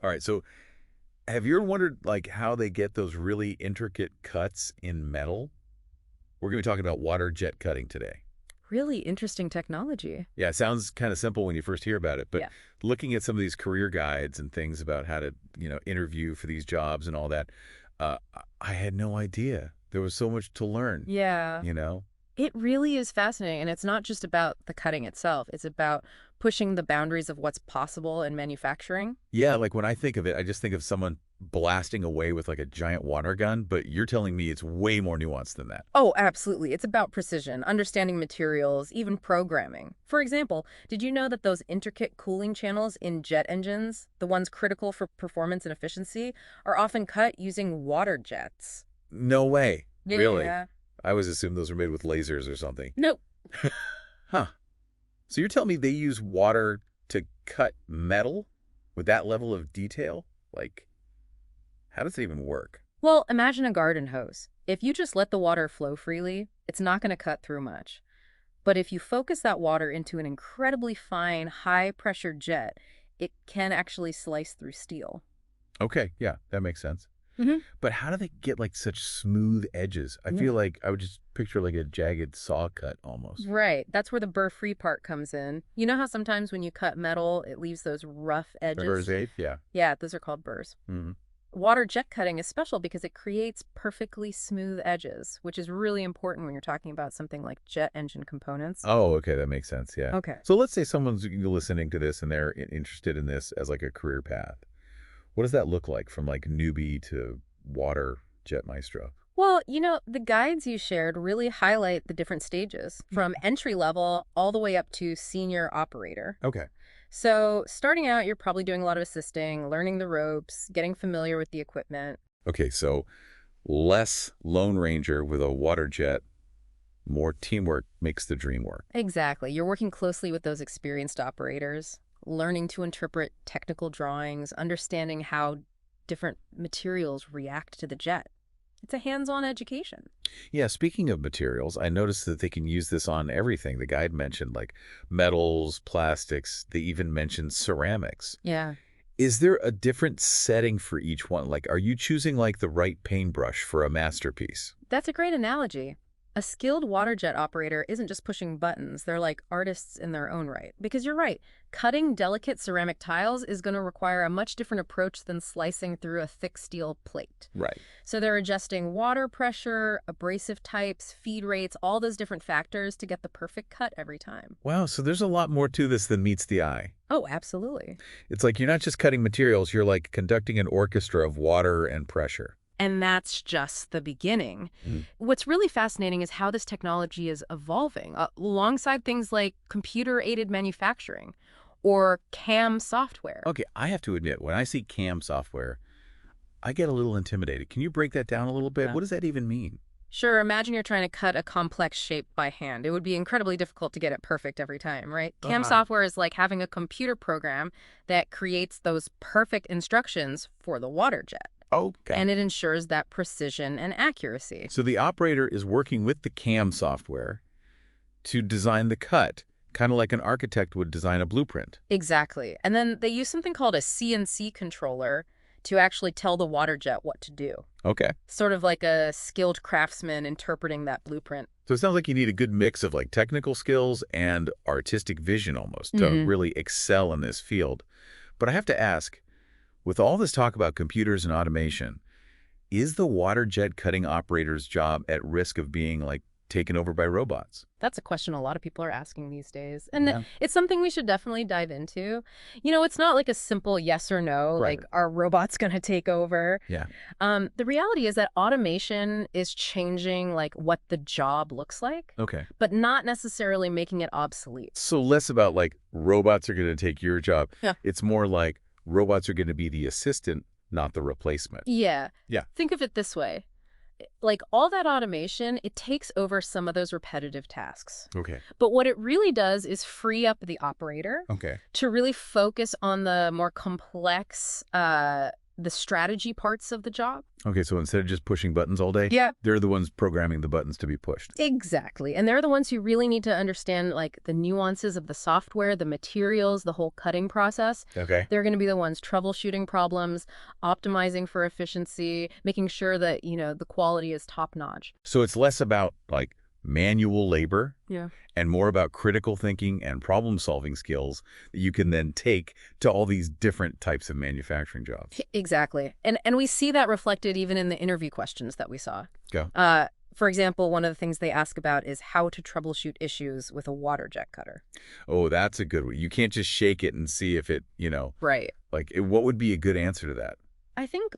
All right, so have you ever wondered like how they get those really intricate cuts in metal? We're going to be talking about water jet cutting today. Really interesting technology. Yeah, it sounds kind of simple when you first hear about it, but Yeah. looking at some of these career guides and things about how to, interview for these jobs and all that, I had no idea. There was so much to learn, Yeah. you know? It really is fascinating. And it's not just about the cutting itself, it's about pushing the boundaries of what's possible in manufacturing. Yeah, like when I think of it, I just think of someone blasting away with like a giant water gun, but you're telling me it's way more nuanced than that. Oh, absolutely. It's about precision, understanding materials, even programming. For example, did you know that those intricate cooling channels in jet engines, the ones critical for performance and efficiency, are often cut using water jets? No way. Really? Yeah. I always assumed those were made with lasers or something. Nope. Huh. So you're telling me they use water to cut metal with that level of detail? Like, how does it even work? Well, imagine a garden hose. If you just let the water flow freely, it's not going to cut through much. But if you focus that water into an incredibly fine, high-pressure jet, it can actually slice through steel. Okay, yeah, that makes sense. Hmm. But how do they get like such smooth edges? I feel Yeah. like I would just picture like a jagged saw cut almost. Right. That's where the burr-free part comes in. You know how sometimes when you cut metal, it leaves those rough Burr's edges? eighth, yeah. Yeah, those are called burrs. Hmm. Water jet cutting is special because it creates perfectly smooth edges, which is really important when you're talking about something like jet engine components. Oh, okay, that makes sense, yeah. Okay. So let's say someone's listening to this and they're interested in this as like a career path. What does that look like from like newbie to water jet maestro? Well, the guides you shared really highlight the different stages, from entry level all the way up to senior operator. Okay. So, starting out, you're probably doing a lot of assisting, learning the ropes, getting familiar with the equipment. Okay, so less Lone Ranger with a water jet, more teamwork makes the dream work. Exactly. You're working closely with those experienced operators, learning to interpret technical drawings, understanding how different materials react to the jet. It's a hands-on education. Yeah, speaking of materials, I noticed that they can use this on everything. The guide mentioned like metals, plastics, they even mentioned ceramics. Yeah. Is there a different setting for each one? Like, are you choosing like the right paintbrush for a masterpiece? That's a great analogy. A skilled water jet operator isn't just pushing buttons, they're like artists in their own right. Because you're right, cutting delicate ceramic tiles is going to require a much different approach than slicing through a thick steel plate. Right. So they're adjusting water pressure, abrasive types, feed rates, all those different factors to get the perfect cut every time. Wow, so there's a lot more to this than meets the eye. Oh, absolutely. It's like you're not just cutting materials, you're like conducting an orchestra of water and pressure. And that's just the beginning. Mm. What's really fascinating is how this technology is evolving alongside things like computer-aided manufacturing or CAM software. Okay, I have to admit, when I see CAM software, I get a little intimidated. Can you break that down a little bit? Yeah. What does that even mean? Sure, imagine you're trying to cut a complex shape by hand. It would be incredibly difficult to get it perfect every time, right? CAM Uh-huh. software is like having a computer program that creates those perfect instructions for the water jet, Okay. and it ensures that precision and accuracy. So the operator is working with the CAM software to design the cut, kind of like an architect would design a blueprint. Exactly. And then they use something called a CNC controller to actually tell the water jet what to do. Okay. Sort of like a skilled craftsman interpreting that blueprint. So it sounds like you need a good mix of like technical skills and artistic vision almost to really excel in this field. But I have to ask, with all this talk about computers and automation, is the water jet cutting operator's job at risk of being like taken over by robots? That's a question a lot of people are asking these days. And Yeah. it's something we should definitely dive into. It's not like a simple yes or no, Right. like are robots going to take over? Yeah. The reality is that automation is changing like what the job looks like, Okay. but not necessarily making it obsolete. So less about like robots are going to take your job. Yeah. It's more like robots are going to be the assistant, not the replacement. Yeah. Yeah. Think of it this way. Like all that automation, it takes over some of those repetitive tasks. Okay. But what it really does is free up the operator Okay. to really focus on the more complex the strategy parts of the job. Okay, so instead of just pushing buttons all day, Yeah. they're the ones programming the buttons to be pushed. Exactly. And they're the ones who really need to understand like the nuances of the software, the materials, the whole cutting process. Okay. They're going to be the ones troubleshooting problems, optimizing for efficiency, making sure that, the quality is top notch. So it's less about like manual labor Yeah. and more about critical thinking and problem-solving skills that you can then take to all these different types of manufacturing jobs. Exactly. And we see that reflected even in the interview questions that we saw. Go. For example, one of the things they ask about is how to troubleshoot issues with a water jet cutter. Oh, that's a good one. You can't just shake it and see if it, Right. what would be a good answer to that? I think,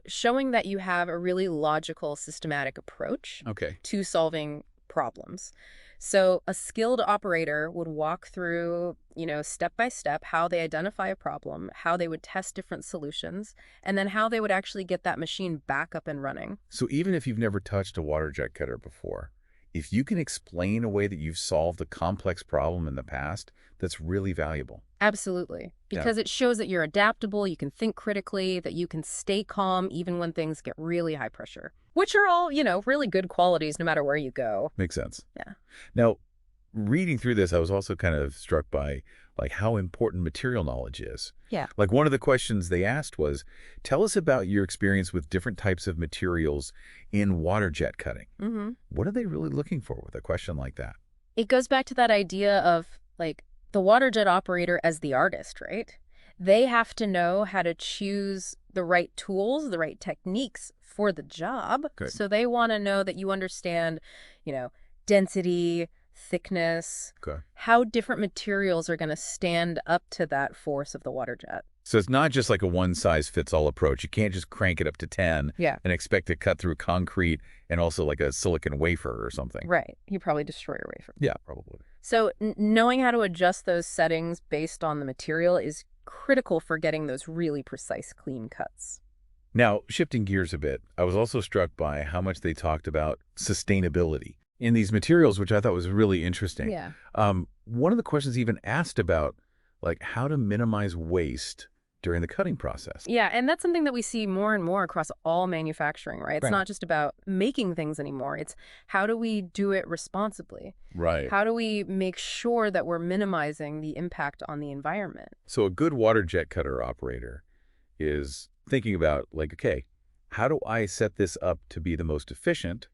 showing that you have a really logical, systematic approach Okay. to solving problems. So a skilled operator would walk through, step by step, how they identify a problem, how they would test different solutions, and then how they would actually get that machine back up and running. So even if you've never touched a water jet cutter before, if you can explain a way that you've solved a complex problem in the past, that's really valuable. Absolutely. Because it shows that you're adaptable, you can think critically, that you can stay calm even when things get really high pressure, which are all, really good qualities no matter where you go. Makes sense. Yeah. Now, reading through this, I was also kind of struck by like how important material knowledge is. Yeah. Like one of the questions they asked was, tell us about your experience with different types of materials in water jet cutting. Mm-hmm. What are they really looking for with a question like that? It goes back to that idea of like the water jet operator as the artist, right? They have to know how to choose the right tools, the right techniques for the job. Good. So they want to know that you understand, density, thickness, Okay. how different materials are going to stand up to that force of the water jet. So it's not just like a one-size-fits-all approach. You can't just crank it up to 10 Yeah. and expect to cut through concrete and also like a silicon wafer or something. Right. You probably destroy your wafer. Yeah, probably. So knowing how to adjust those settings based on the material is critical for getting those really precise, clean cuts. Now, shifting gears a bit, I was also struck by how much they talked about sustainability in these materials, which I thought was really interesting. Yeah. One of the questions even asked about like how to minimize waste during the cutting process. Yeah, and that's something that we see more and more across all manufacturing, right? It's Right. not just about making things anymore. It's how do we do it responsibly? Right. How do we make sure that we're minimizing the impact on the environment? So a good water jet cutter operator is thinking about like, okay, how do I set this up to be the most efficient?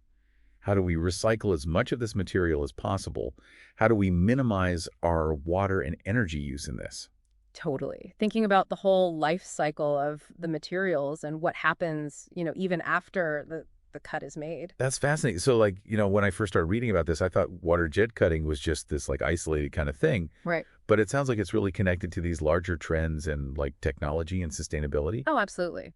How do we recycle as much of this material as possible? How do we minimize our water and energy use in this? Totally. Thinking about the whole life cycle of the materials and what happens, even after the cut is made. That's fascinating. So like, when I first started reading about this, I thought water jet cutting was just this like isolated kind of thing. Right. But it sounds like it's really connected to these larger trends and like technology and sustainability. Oh, absolutely.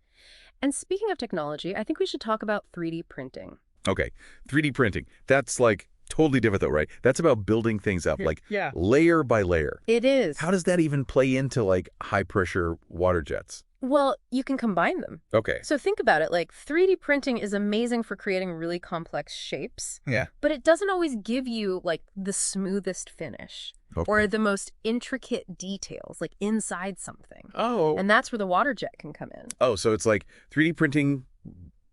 And speaking of technology, I think we should talk about 3D printing. Okay. 3D printing. That's like totally different though, right? That's about building things up like Yeah. layer by layer. It is. How does that even play into like high pressure water jets? Well, you can combine them. Okay. So think about it, like 3D printing is amazing for creating really complex shapes, Yeah. but it doesn't always give you like the smoothest finish Okay. or the most intricate details like inside something. Oh. And that's where the water jet can come in. Oh, so it's like 3D printing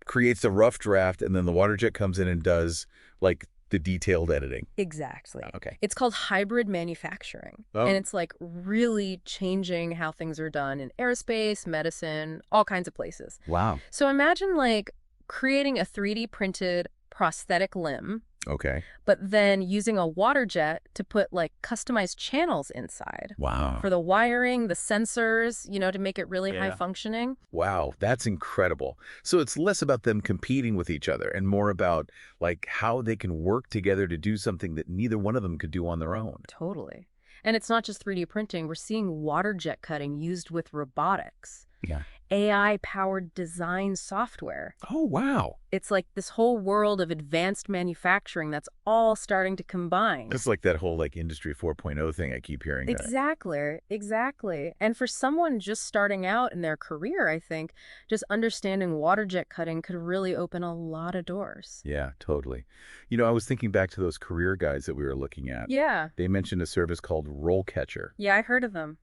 creates a rough draft and then the water jet comes in and does like the detailed editing. Exactly. Okay. It's called hybrid manufacturing. Oh. And it's like really changing how things are done in aerospace, medicine, all kinds of places. Wow. So imagine like creating a 3D printed prosthetic limb, Okay. but then using a water jet to put like customized channels inside Wow. for the wiring, the sensors, to make it really high Yeah. functioning. Wow, that's incredible. So it's less about them competing with each other and more about like how they can work together to do something that neither one of them could do on their own. Totally. And it's not just 3D printing. We're seeing water jet cutting used with robotics, Yeah. AI-powered design software. Oh, wow. It's like this whole world of advanced manufacturing that's all starting to combine. It's like that whole like Industry 4.0 thing I keep hearing. Exactly. And for someone just starting out in their career, I think just understanding water jet cutting could really open a lot of doors. Yeah, totally. I was thinking back to those career guides that we were looking at. Yeah. They mentioned a service called RoleCatcher. Yeah, I heard of them.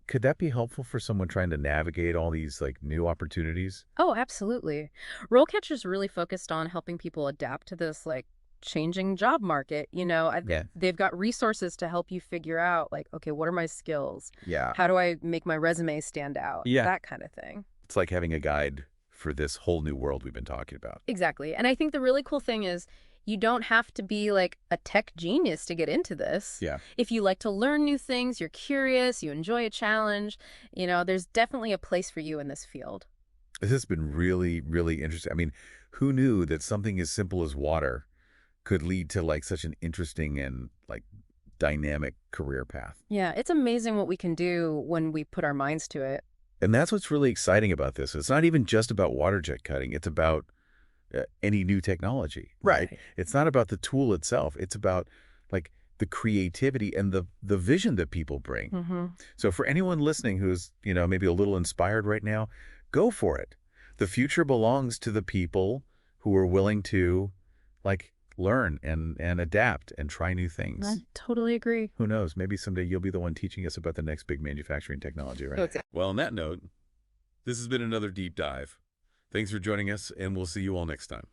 could that be helpful for someone trying to navigate all these like new opportunities? Oh, absolutely. RoleCatcher's really focused on helping people adapt to this like changing job market. Yeah. They've got resources to help you figure out like, okay, what are my skills? Yeah. How do I make my resume stand out? Yeah. That kind of thing. It's like having a guide for this whole new world we've been talking about. Exactly. And I think the really cool thing is you don't have to be like a tech genius to get into this. Yeah. If you like to learn new things, you're curious, you enjoy a challenge, there's definitely a place for you in this field. This has been really, really interesting. I mean, who knew that something as simple as water could lead to like such an interesting and like dynamic career path? Yeah, it's amazing what we can do when we put our minds to it. And that's what's really exciting about this. It's not even just about water jet cutting. It's about any new technology, right? Right. It's not about the tool itself. It's about like the creativity and the vision that people bring. Mm-hmm. So for anyone listening who's, maybe a little inspired right now, go for it. The future belongs to the people who are willing to like learn and adapt and try new I things. totally agree. Who knows? Maybe someday you'll be the one teaching us about the next big manufacturing technology, right? Okay. Well, on that note, this has been another deep dive. Thanks for joining us, and we'll see you all next time.